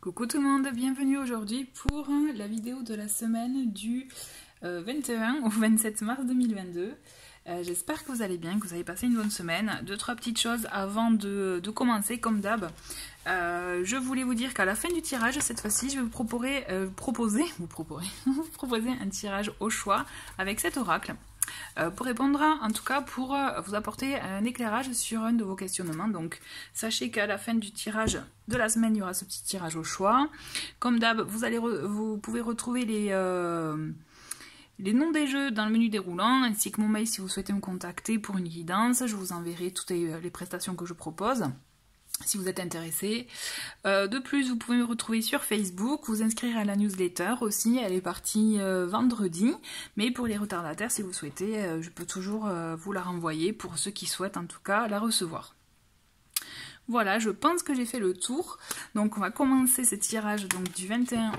Coucou tout le monde, bienvenue aujourd'hui pour la vidéo de la semaine du 21 au 27 mars 2022. J'espère que vous allez bien, que vous avez passé une bonne semaine. Deux, trois petites choses avant de commencer, comme d'hab. Je voulais vous dire qu'à la fin du tirage, cette fois-ci, je vais vous proposer un tirage au choix avec cet oracle. Pour répondre, en tout cas pour vous apporter un éclairage sur un de vos questionnements. Donc sachez qu'à la fin du tirage de la semaine, il y aura ce petit tirage au choix. Comme d'hab, vous pouvez retrouver les noms des jeux dans le menu déroulant, ainsi que mon mail si vous souhaitez me contacter pour une guidance. Je vous enverrai toutes les prestations que je propose, si vous êtes intéressé. De plus, vous pouvez me retrouver sur Facebook, vous inscrire à la newsletter aussi, elle est partie vendredi, mais pour les retardataires, si vous souhaitez, je peux toujours vous la renvoyer, pour ceux qui souhaitent en tout cas la recevoir. Voilà, je pense que j'ai fait le tour, donc on va commencer ce tirage donc, du 21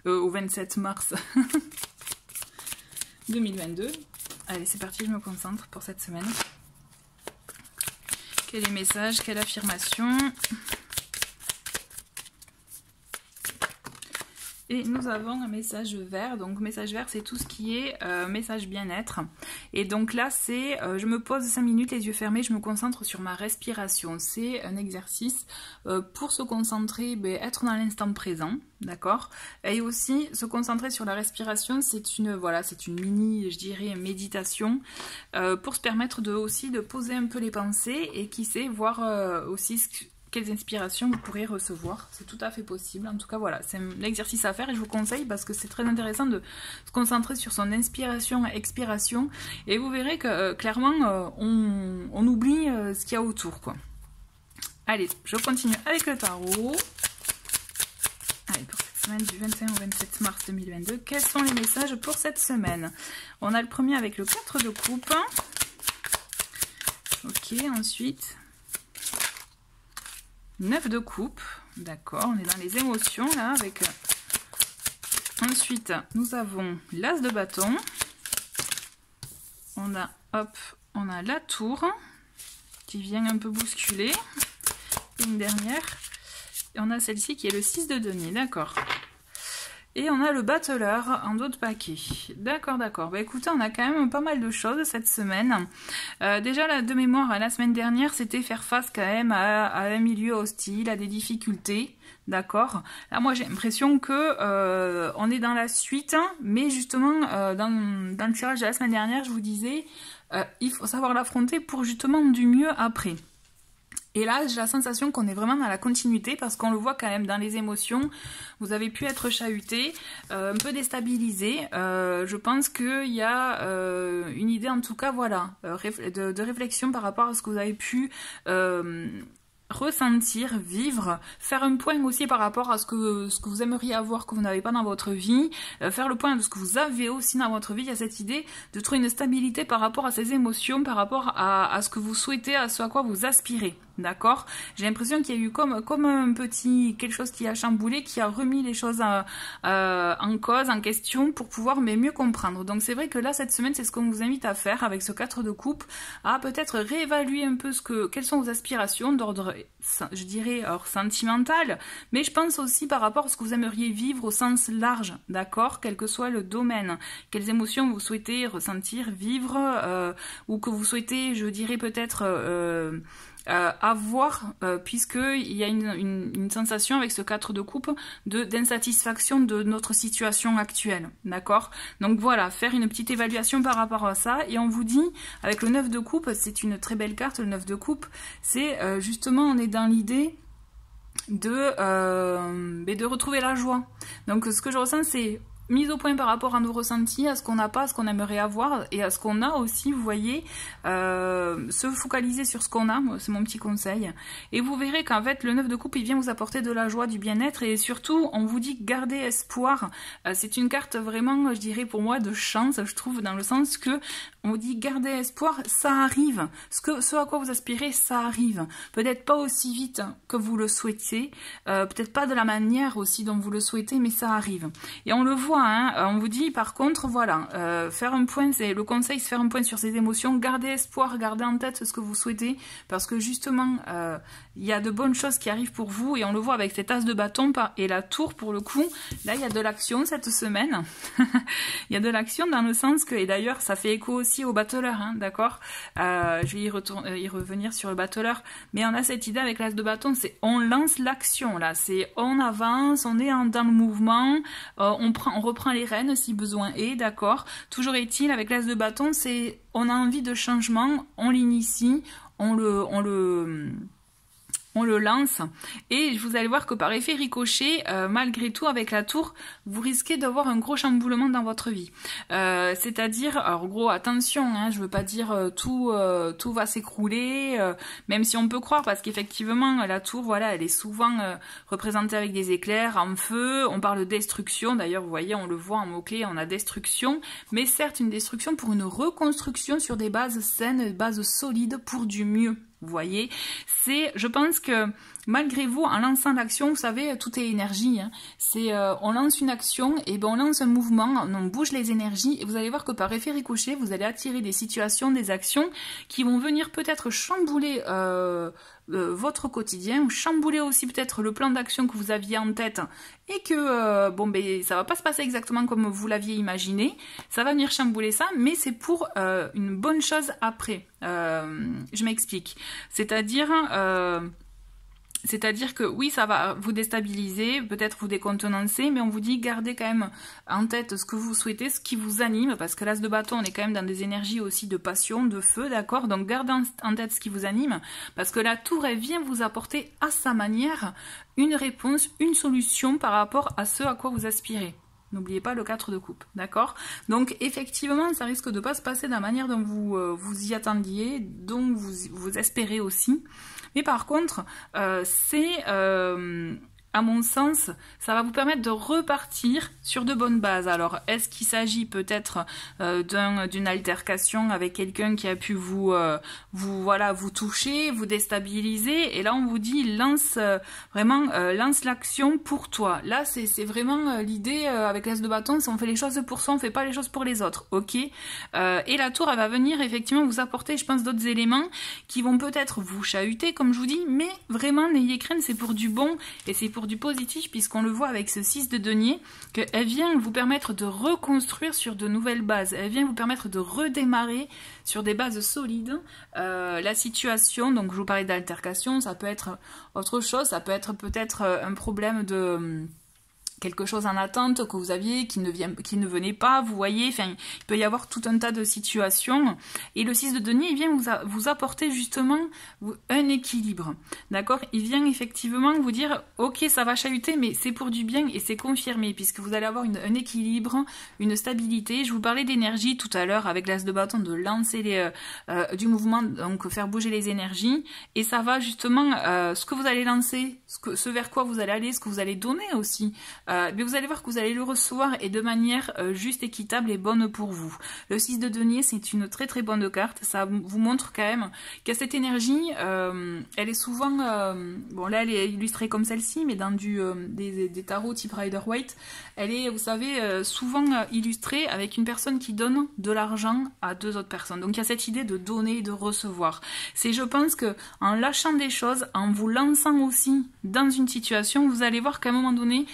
au 27 mars 2022. Allez, c'est parti, je me concentre pour cette semaine. Quel est le message? Quelle affirmation? Et nous avons un message vert. Donc message vert, c'est tout ce qui est message bien-être. Et donc là, c'est je me pose 5 minutes, les yeux fermés, je me concentre sur ma respiration. C'est un exercice pour se concentrer, être dans l'instant présent, d'accord? Et aussi se concentrer sur la respiration, c'est une mini, je dirais, méditation pour se permettre aussi de poser un peu les pensées et qui sait voir aussi quelles inspirations vous pourrez recevoir. C'est tout à fait possible. En tout cas, voilà, c'est un exercice à faire et je vous conseille parce que c'est très intéressant de se concentrer sur son inspiration, expiration. Et vous verrez que clairement, on oublie ce qu'il y a autour, quoi. Allez, je continue avec le tarot. Allez, pour cette semaine du 21 au 27 mars 2022, quels sont les messages pour cette semaine? On a le premier avec le 4 de coupe. Ok, ensuite 9 de coupe, d'accord, on est dans les émotions là avec. Ensuite, nous avons l'as de bâton. On a la tour qui vient un peu bousculer. Une dernière. Et on a celle-ci qui est le 6 de denier, d'accord. Et on a le battleur en dos de paquet. D'accord, d'accord. Bah écoutez, on a quand même pas mal de choses cette semaine. Déjà, de mémoire, la semaine dernière, c'était faire face quand même à un milieu hostile, à des difficultés. D'accord. Là, moi, j'ai l'impression que on est dans la suite, hein, mais justement, dans le tirage de la semaine dernière, je vous disais, il faut savoir l'affronter pour justement du mieux après. Et là, j'ai la sensation qu'on est vraiment dans la continuité parce qu'on le voit quand même dans les émotions. Vous avez pu être chahuté, un peu déstabilisé. Je pense qu'il y a une idée, en tout cas, voilà, de réflexion par rapport à ce que vous avez pu ressentir, vivre, faire un point aussi par rapport à ce que vous aimeriez avoir que vous n'avez pas dans votre vie, faire le point de ce que vous avez aussi dans votre vie. Il y a cette idée de trouver une stabilité par rapport à ces émotions, par rapport à ce que vous souhaitez, à ce à quoi vous aspirez. D'accord? J'ai l'impression qu'il y a eu comme un petit quelque chose qui a chamboulé, qui a remis les choses en cause, en question, pour pouvoir mieux comprendre. Donc c'est vrai que là, cette semaine, c'est ce qu'on vous invite à faire avec ce 4 de coupe, à peut-être réévaluer un peu quelles sont vos aspirations d'ordre, je dirais, sentimental, mais je pense aussi par rapport à ce que vous aimeriez vivre au sens large, d'accord? Quel que soit le domaine, quelles émotions vous souhaitez ressentir, vivre, ou que vous souhaitez, je dirais peut-être avoir, puisqu'il y a une sensation avec ce 4 de coupe d'insatisfaction de notre situation actuelle, d'accord? Donc voilà, faire une petite évaluation par rapport à ça, et on vous dit, avec le 9 de coupe, c'est une très belle carte, le 9 de coupe, c'est justement, on est dans l'idée de retrouver la joie. Donc ce que je ressens, c'est mise au point par rapport à nos ressentis, à ce qu'on n'a pas, à ce qu'on aimerait avoir et à ce qu'on a aussi, vous voyez, se focaliser sur ce qu'on a, c'est mon petit conseil. Et vous verrez qu'en fait, le 9 de coupe, il vient vous apporter de la joie, du bien-être et surtout, on vous dit garder espoir. C'est une carte vraiment, je dirais pour moi, de chance, je trouve, dans le sens que on vous dit garder espoir, ça arrive. Ce à quoi vous aspirez, ça arrive. Peut-être pas aussi vite que vous le souhaitez, peut-être pas de la manière aussi dont vous le souhaitez, mais ça arrive. Et on le voit, hein, on vous dit par contre, voilà, faire un point, c'est le conseil, c'est faire un point sur ses émotions, garder espoir, garder en tête ce que vous souhaitez, parce que justement, il y a de bonnes choses qui arrivent pour vous, et on le voit avec cet as de bâton et la tour pour le coup. Là, il y a de l'action cette semaine. Il y a de l'action dans le sens que, et d'ailleurs, ça fait écho aussi au battleur, hein, d'accord. Je vais y revenir sur le battleur, mais on a cette idée avec l'as de bâton, c'est on lance l'action, là, c'est on avance, on est dans le mouvement, on reprend les rênes si besoin est, d'accord. Toujours est-il, avec l'as de bâton, c'est on a envie de changement, on l'initie, on le lance, et vous allez voir que par effet ricochet, malgré tout, avec la tour, vous risquez d'avoir un gros chamboulement dans votre vie. C'est-à-dire, alors gros, attention, hein, je veux pas dire tout va s'écrouler, même si on peut croire, parce qu'effectivement, la tour, voilà, elle est souvent représentée avec des éclairs, en feu, on parle de destruction, d'ailleurs, vous voyez, on le voit en mots-clés, on a destruction, mais certes, une destruction pour une reconstruction sur des bases saines, des bases solides, pour du mieux. Vous voyez, je pense que malgré vous, en lançant l'action, vous savez, tout est énergie. Hein. On lance une action, et ben on lance un mouvement, on bouge les énergies, et vous allez voir que par effet ricochet, vous allez attirer des situations, des actions qui vont venir peut-être chambouler votre quotidien, ou chambouler aussi peut-être le plan d'action que vous aviez en tête, et que bon ben ça va pas se passer exactement comme vous l'aviez imaginé, ça va venir chambouler ça, mais c'est pour une bonne chose après. Je m'explique. C'est-à-dire que oui, ça va vous déstabiliser, peut-être vous décontenancer, mais on vous dit gardez quand même en tête ce que vous souhaitez, ce qui vous anime, parce que l'as de bâton, on est quand même dans des énergies aussi de passion, de feu, d'accord? Donc gardez en tête ce qui vous anime, parce que la tour, elle vient vous apporter à sa manière une réponse, une solution par rapport à ce à quoi vous aspirez. N'oubliez pas le 4 de coupe, d'accord? Donc effectivement, ça risque de pas se passer de la manière dont vous y attendiez, dont vous espérez aussi. Mais par contre, à mon sens, ça va vous permettre de repartir sur de bonnes bases. Alors, est-ce qu'il s'agit peut-être d'une altercation avec quelqu'un qui a pu vous toucher, vous déstabiliser, et là on vous dit lance l'action pour toi. Là, c'est vraiment l'idée avec l'as de bâton, c'est on fait les choses pour soi, on fait pas les choses pour les autres, ok. Et la tour, elle va venir effectivement vous apporter, je pense, d'autres éléments qui vont peut-être vous chahuter, comme je vous dis, mais vraiment n'ayez crainte, c'est pour du bon et c'est pour du positif, puisqu'on le voit avec ce 6 de denier, qu'elle vient vous permettre de reconstruire sur de nouvelles bases, elle vient vous permettre de redémarrer sur des bases solides. La situation, donc je vous parlais d'altercation, ça peut être autre chose, ça peut être peut-être un problème de quelque chose en attente que vous aviez qui ne venait pas, vous voyez, enfin, il peut y avoir tout un tas de situations, et le 6 de denier, il vient vous apporter justement un équilibre, d'accord? Il vient effectivement vous dire, ok, ça va chahuter, mais c'est pour du bien, et c'est confirmé, puisque vous allez avoir un équilibre, une stabilité. Je vous parlais d'énergie tout à l'heure, avec l'as de bâton, de lancer du mouvement, donc faire bouger les énergies, et ça va justement, ce que vous allez lancer, ce vers quoi vous allez aller, ce que vous allez donner aussi, mais vous allez voir que vous allez le recevoir, et de manière juste, équitable et bonne pour vous. Le 6 de denier, c'est une très très bonne carte, ça vous montre quand même qu'il y a cette énergie, elle est souvent, bon là elle est illustrée comme celle-ci, mais dans des tarots type Rider-Waite, elle est, vous savez, souvent illustrée avec une personne qui donne de l'argent à deux autres personnes. Donc il y a cette idée de donner et de recevoir. C'est, je pense que en lâchant des choses, en vous lançant aussi dans une situation, vous allez voir qu'à un moment donné,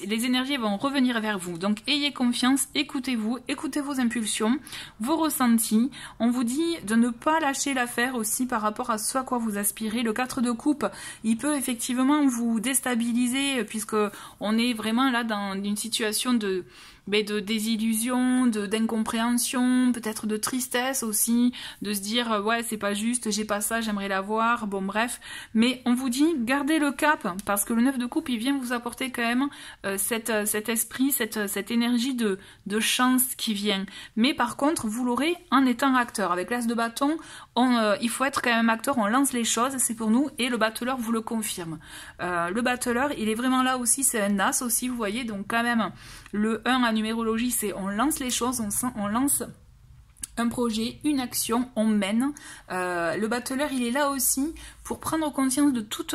les énergies vont revenir vers vous. Donc ayez confiance, écoutez-vous, écoutez vos impulsions, vos ressentis. On vous dit de ne pas lâcher l'affaire aussi par rapport à ce à quoi vous aspirez. Le 4 de coupe, il peut effectivement vous déstabiliser, puisque on est vraiment là dans une situation de désillusion, d'incompréhension, peut-être de tristesse aussi, de se dire ouais c'est pas juste, j'ai pas ça, j'aimerais l'avoir, bon bref, mais on vous dit gardez le cap, parce que le 9 de coupe il vient vous apporter quand même cet esprit, cette énergie de chance qui vient, mais par contre vous l'aurez en étant acteur. Avec l'as de bâton, il faut être quand même acteur, on lance les choses, c'est pour nous, et le battleur vous le confirme. Le battleur il est vraiment là aussi, c'est un as aussi, vous voyez, donc quand même le 1 à numérologie, c'est on lance les choses, on lance un projet, une action, on mène. Le battleur, il est là aussi pour prendre conscience de tout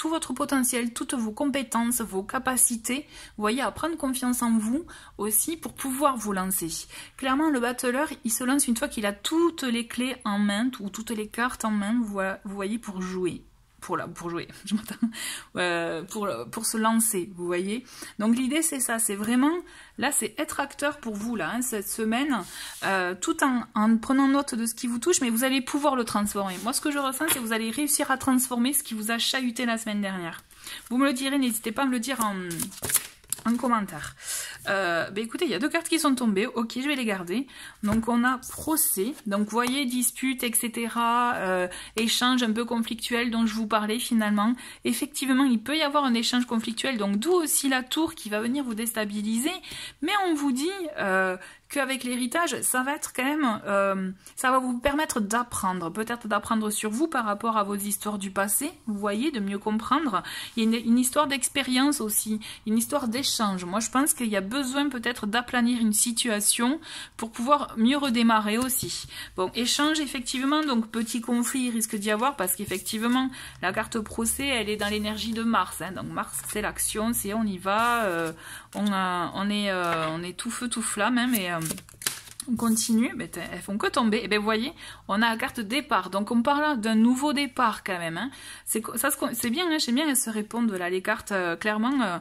votre potentiel, toutes vos compétences, vos capacités. Vous voyez, à prendre confiance en vous aussi pour pouvoir vous lancer. Clairement, le battleur, il se lance une fois qu'il a toutes les clés en main, ou toutes les cartes en main, vous voyez, pour jouer. Pour jouer, je m'entends, pour se lancer, vous voyez. Donc l'idée c'est ça, c'est vraiment, là c'est être acteur pour vous, là, hein, cette semaine, tout en prenant note de ce qui vous touche, mais vous allez pouvoir le transformer. Moi ce que je ressens, c'est que vous allez réussir à transformer ce qui vous a chahuté la semaine dernière. Vous me le direz, n'hésitez pas à me le dire en commentaire. Écoutez, il y a 2 cartes qui sont tombées, ok, je vais les garder. Donc on a procès, donc vous voyez, dispute, etc., échange un peu conflictuel dont je vous parlais finalement. Effectivement, il peut y avoir un échange conflictuel, donc d'où aussi la tour qui va venir vous déstabiliser, mais on vous dit qu'avec l'héritage, ça va être quand même, ça va vous permettre d'apprendre, peut-être d'apprendre sur vous par rapport à vos histoires du passé, vous voyez, de mieux comprendre. Il y a une histoire d'expérience aussi, une histoire d'échange. Moi, je pense qu'il y a besoin peut-être d'aplanir une situation pour pouvoir mieux redémarrer aussi. Bon, échange, effectivement, donc petit conflit, il risque d'y avoir parce qu'effectivement, la carte procès, elle est dans l'énergie de Mars. Hein. Donc Mars, c'est l'action, c'est on y va, on est tout feu, tout flamme, hein, mais... on continue, mais elles font que tomber. Et bien vous voyez, on a la carte départ. Donc on parle d'un nouveau départ quand même. Hein. C'est bien, hein, j'aime bien, elles se répondent là, les cartes. Clairement,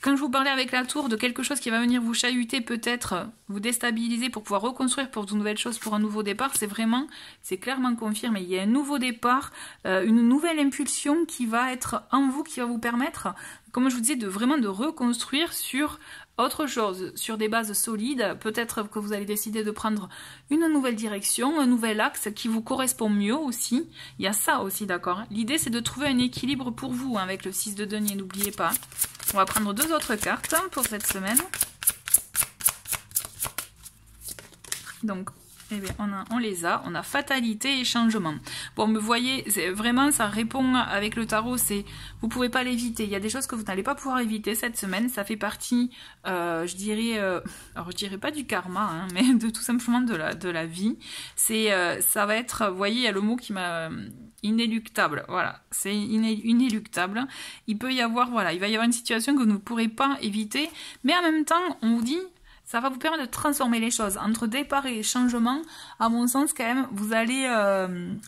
quand je vous parlais avec la tour de quelque chose qui va venir vous chahuter, peut-être vous déstabiliser pour pouvoir reconstruire pour de nouvelles choses, pour un nouveau départ, c'est clairement confirmé. Il y a un nouveau départ, une nouvelle impulsion qui va être en vous, qui va vous permettre, comme je vous disais, de vraiment de reconstruire sur autre chose, sur des bases solides. Peut-être que vous allez décider de prendre une nouvelle direction, un nouvel axe qui vous correspond mieux aussi. Il y a ça aussi, d'accord. L'idée, c'est de trouver un équilibre pour vous hein, avec le 6 de denier, n'oubliez pas. On va prendre 2 autres cartes pour cette semaine. Donc, eh bien, on les a. On a fatalité et changement. Bon, vous voyez, vraiment, ça répond avec le tarot. Vous pouvez pas l'éviter. Il y a des choses que vous n'allez pas pouvoir éviter cette semaine. Ça fait partie, je dirais, alors je dirais pas du karma, hein, mais de tout simplement de la vie. Ça va être, vous voyez, il y a le mot qui m'a... inéluctable, voilà, c'est inéluctable. Il peut y avoir, voilà, il va y avoir une situation que vous ne pourrez pas éviter, mais en même temps, on vous dit, ça va vous permettre de transformer les choses. Entre départ et changement, à mon sens, quand même, vous allez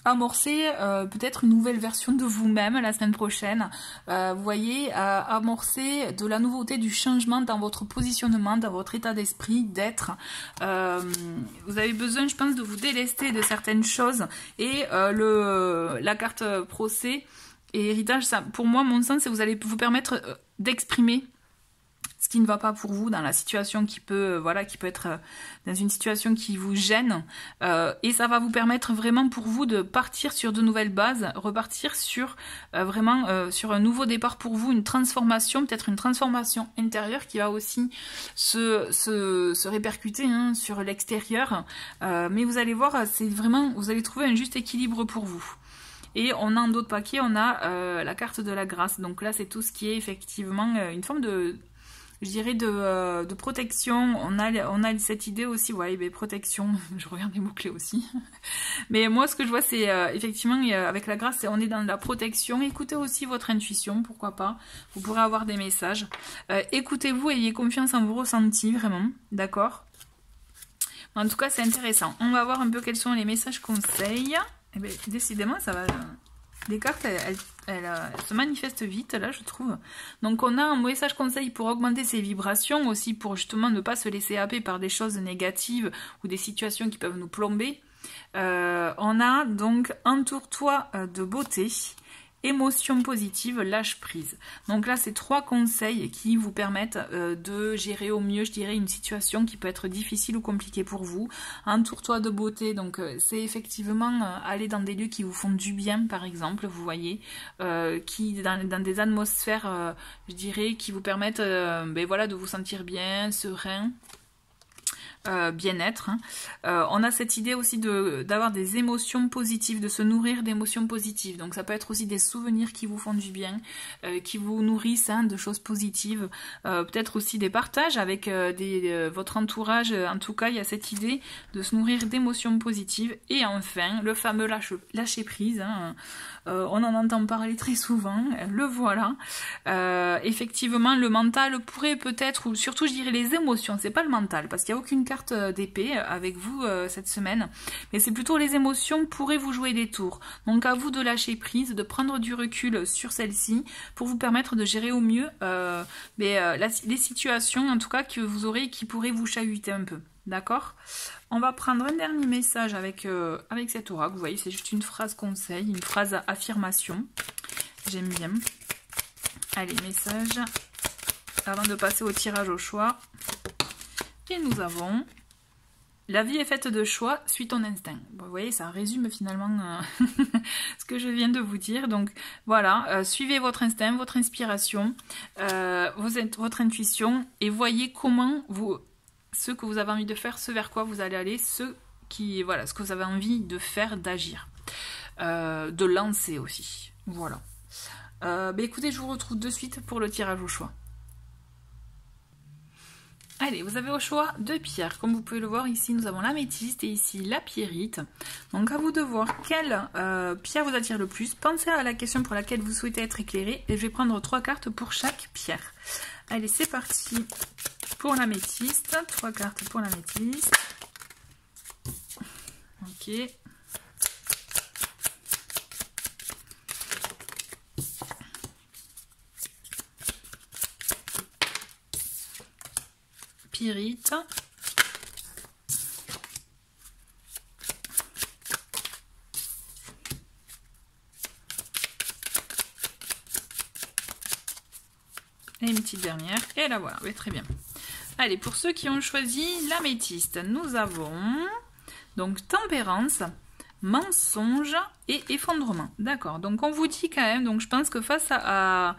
amorcer peut-être une nouvelle version de vous-même la semaine prochaine. Vous voyez, amorcer de la nouveauté, du changement dans votre positionnement, dans votre état d'esprit, d'être. Vous avez besoin, je pense, de vous délester de certaines choses. Et la carte procès et héritage, ça, pour moi, mon sens, c'est que vous allez vous permettre d'exprimer ce qui ne va pas pour vous dans la situation qui peut être dans une situation qui vous gêne, et ça va vous permettre vraiment pour vous de partir sur de nouvelles bases, repartir sur sur un nouveau départ pour vous, une transformation, peut-être une transformation intérieure qui va aussi se répercuter hein, sur l'extérieur, mais vous allez voir, c'est vraiment, vous allez trouver un juste équilibre pour vous. Et on a en d'autres paquets, on a la carte de la grâce, donc là c'est tout ce qui est effectivement une forme de... je dirais de protection. On a cette idée aussi, ouais, mais protection, je regarde les mots-clés aussi. Mais moi, ce que je vois, c'est effectivement, avec la grâce, on est dans la protection. Écoutez aussi votre intuition, pourquoi pas. Vous pourrez avoir des messages. Écoutez-vous, ayez confiance en vos ressentis, vraiment, d'accord? En tout cas, c'est intéressant. On va voir un peu quels sont les messages conseils. Eh bien, décidément, ça va... Les cartes, elles se manifestent vite, là, je trouve. Donc, on a un message conseil pour augmenter ses vibrations, aussi pour justement ne pas se laisser happer par des choses négatives ou des situations qui peuvent nous plomber. On a donc entoure-toi de beauté, émotion positive, lâche prise. Donc là, c'est 3 conseils qui vous permettent de gérer au mieux, je dirais, une situation qui peut être difficile ou compliquée pour vous. Entoure-toi de beauté, donc c'est effectivement aller dans des lieux qui vous font du bien, par exemple, vous voyez, qui dans des atmosphères, je dirais, qui vous permettent voilà, de vous sentir bien, serein. bien-être. Hein. On a cette idée aussi d'avoir des émotions positives, de se nourrir d'émotions positives. Donc ça peut être aussi des souvenirs qui vous font du bien, qui vous nourrissent hein, de choses positives. Peut-être aussi des partages avec votre entourage. En tout cas, il y a cette idée de se nourrir d'émotions positives. Et enfin, le fameux lâcher prise. Hein. On en entend parler très souvent. Le voilà. Effectivement, le mental pourrait peut-être, ou surtout je dirais les émotions, c'est pas le mental, parce qu'il n'y a aucune carte d'épée avec vous cette semaine, mais c'est plutôt les émotions pourraient vous jouer des tours. Donc à vous de lâcher prise, de prendre du recul sur celle-ci pour vous permettre de gérer au mieux les situations en tout cas que vous aurez qui pourraient vous chahuter un peu. D'accord? On va prendre un dernier message avec cet oracle. Vous voyez, c'est juste une phrase conseil, une phrase affirmation. J'aime bien. Allez, message avant de passer au tirage au choix. Et nous avons la vie est faite de choix, suis ton instinct. Bon, vous voyez, ça résume finalement ce que je viens de vous dire. Donc voilà, suivez votre instinct, votre inspiration, votre intuition et voyez comment ce que vous avez envie de faire, ce vers quoi vous allez aller, ce que vous avez envie de faire, d'agir, de lancer aussi. Voilà. Écoutez, je vous retrouve de suite pour le tirage au choix. Allez, vous avez au choix deux pierres. Comme vous pouvez le voir, ici, nous avons l'améthyste et ici la pierrite. Donc, à vous de voir quelle pierre vous attire le plus. Pensez à la question pour laquelle vous souhaitez être éclairé. Et je vais prendre 3 cartes pour chaque pierre. Allez, c'est parti pour l'améthyste. 3 cartes pour l'améthyste. Ok. Pyrite. Et une petite dernière. Et la voilà. Oui, très bien. Allez, pour ceux qui ont choisi l'améthyste, nous avons donc tempérance, mensonge et effondrement. D'accord. Donc on vous dit quand même, donc je pense que face à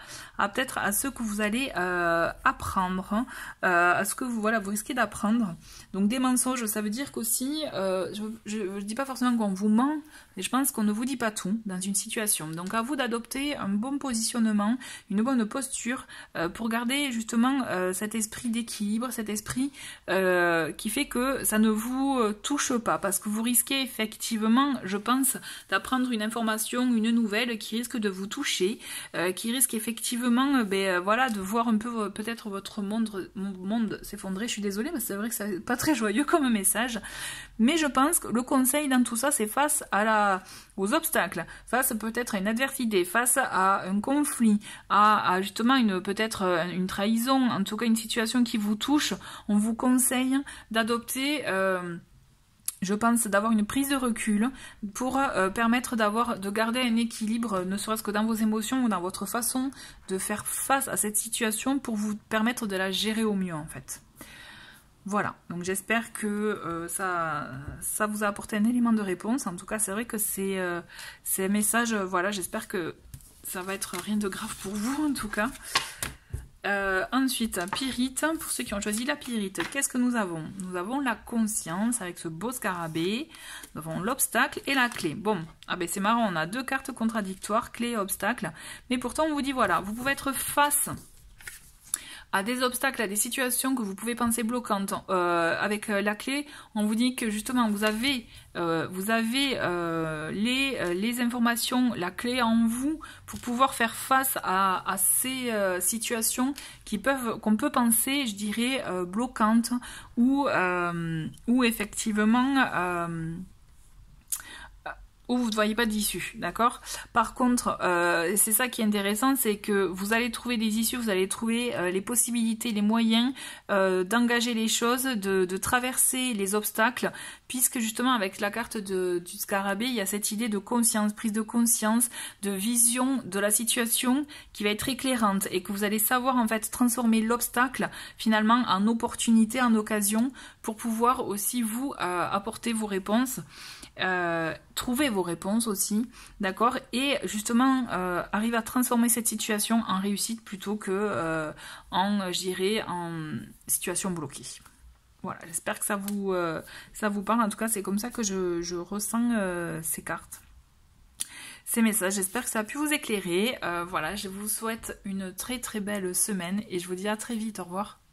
peut-être à ce que vous allez apprendre, à ce que vous risquez d'apprendre. Donc des mensonges, ça veut dire qu'aussi, je dis pas forcément qu'on vous ment, mais je pense qu'on ne vous dit pas tout dans une situation. Donc à vous d'adopter un bon positionnement, une bonne posture pour garder justement cet esprit d'équilibre, cet esprit qui fait que ça ne vous touche pas, parce que vous risquez effectivement, je pense, d'apprendre une information, une nouvelle qui risque de vous toucher, qui risque effectivement de voir un peu peut-être votre monde s'effondrer. Je suis désolée, mais c'est vrai que c'est pas très joyeux comme message, mais je pense que le conseil dans tout ça, c'est face aux obstacles, face peut-être à une adversité, face à un conflit, à justement peut-être une trahison, en tout cas une situation qui vous touche, on vous conseille d'adopter je pense d'avoir une prise de recul pour permettre de garder un équilibre, ne serait-ce que dans vos émotions ou dans votre façon de faire face à cette situation pour vous permettre de la gérer au mieux en fait. Voilà, donc j'espère que ça vous a apporté un élément de réponse. En tout cas, c'est vrai que c'est un message, voilà, j'espère que ça va être rien de grave pour vous en tout cas. Ensuite, pyrite, pour ceux qui ont choisi la pyrite, qu'est-ce que nous avons? Nous avons la conscience avec ce beau scarabée, nous avons l'obstacle et la clé. Bon, c'est marrant, on a 2 cartes contradictoires, clé et obstacle, mais pourtant on vous dit voilà, vous pouvez être face à des obstacles, à des situations que vous pouvez penser bloquantes. Avec la clé, on vous dit que justement vous avez les informations, la clé en vous pour pouvoir faire face à ces situations qu'on peut penser, je dirais, bloquantes ou effectivement où vous ne voyez pas d'issue, d'accord? Par contre, c'est ça qui est intéressant, c'est que vous allez trouver des issues, vous allez trouver les possibilités, les moyens d'engager les choses, de traverser les obstacles, puisque justement avec la carte du scarabée, il y a cette idée de conscience, prise de conscience, de vision de la situation qui va être éclairante et que vous allez savoir en fait transformer l'obstacle finalement en opportunité, en occasion pour pouvoir aussi vous apporter vos réponses. Trouver vos réponses aussi, d'accord, et justement arriver à transformer cette situation en réussite plutôt que en situation bloquée. Voilà, j'espère que ça vous parle. En tout cas, c'est comme ça que je ressens ces cartes, ces messages. J'espère que ça a pu vous éclairer. Voilà, je vous souhaite une très très belle semaine et je vous dis à très vite. Au revoir.